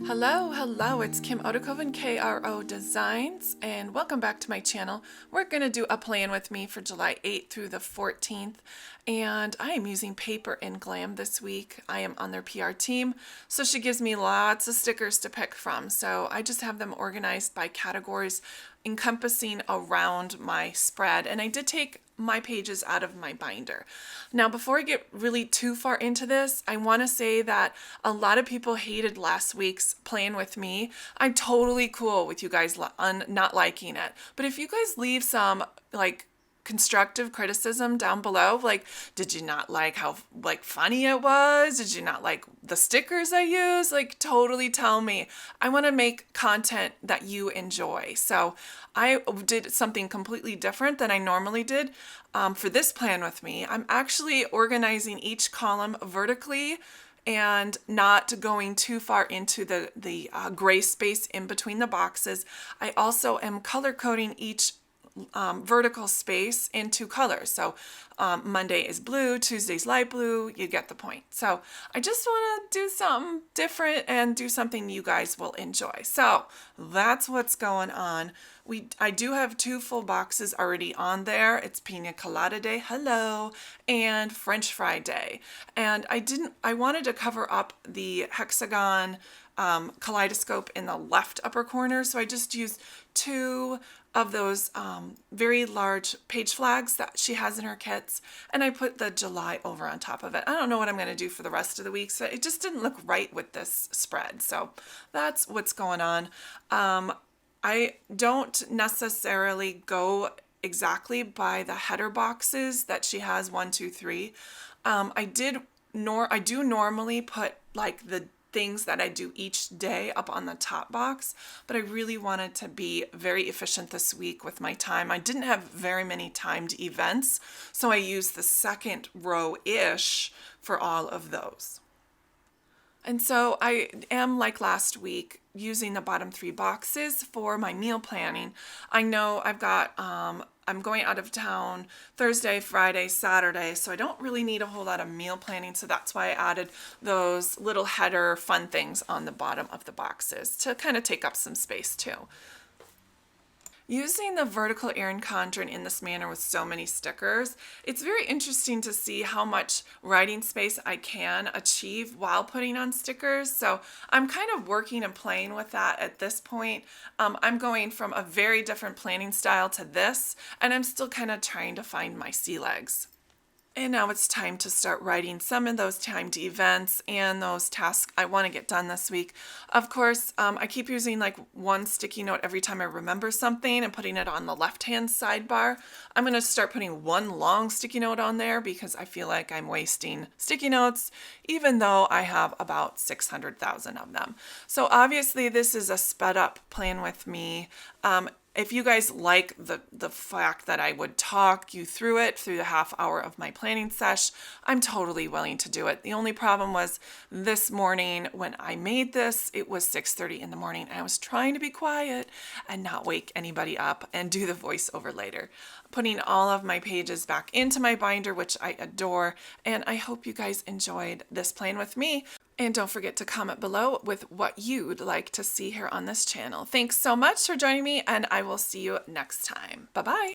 Hello, it's Kim Odukoven, krodesigns, and welcome back to my channel. We're going to do a plan with me for July 8th through the 14th, and I am using Paper and Glam this week. I am on their PR team, so she gives me lots of stickers to pick from, so I just have them organized by categories encompassing around my spread, and I did take my pages out of my binder. Now, before I get really too far into this, I want to say that a lot of people hated last week's plan with me. I'm totally cool with you guys not liking it. But if you guys leave some constructive criticism down below, did you not like how funny it was? Did you not like the stickers I used? Totally tell me. I want to make content that you enjoy. So I did something completely different than I normally did for this plan with me. I'm actually organizing each column vertically and not going too far into the gray space in between the boxes. I also am color coding each vertical space into colors. So Monday is blue, Tuesday's light blue, you get the point. So I just want to do something different and do something you guys will enjoy. So that's what's going on. I do have two full boxes already on there. It's Pina Colada Day, hello, and French Fry Day. And I wanted to cover up the hexagon kaleidoscope in the left upper corner, so I just used two of those very large page flags that she has in her kits, and I put the July over on top of it. I don't know what I'm going to do for the rest of the week, so it just didn't look right with this spread. So that's what's going on. I don't necessarily go exactly by the header boxes that she has, 1, 2, 3. I do normally put the things that I do each day up on the top box, but I really wanted to be very efficient this week with my time. I didn't have very many timed events, so I used the second row-ish for all of those. And so I am, like last week, using the bottom 3 boxes for my meal planning. I know I'm going out of town Thursday, Friday, Saturday, so I don't really need a whole lot of meal planning, so that's why I added those little header fun things on the bottom of the boxes to kind of take up some space too. Using the vertical Erin Condren in this manner with so many stickers, it's very interesting to see how much writing space I can achieve while putting on stickers. So I'm kind of working and playing with that at this point. I'm going from a very different planning style to this, and I'm still kind of trying to find my sea legs. And now it's time to start writing some of those timed events and those tasks I want to get done this week. Of course, I keep using one sticky note every time I remember something and putting it on the left-hand sidebar. I'm going to start putting one long sticky note on there because I feel like I'm wasting sticky notes, even though I have about 600,000 of them. So obviously this is a sped up plan with me. If you guys like the fact that I would talk you through it through the half hour of my planning sesh, I'm totally willing to do it. The only problem was this morning when I made this, it was 6:30 in the morning. And I was trying to be quiet and not wake anybody up and do the voiceover later. Putting all of my pages back into my binder, which I adore, and I hope you guys enjoyed this plan with me. And don't forget to comment below with what you'd like to see here on this channel. Thanks so much for joining me, and I will see you next time. Bye-bye.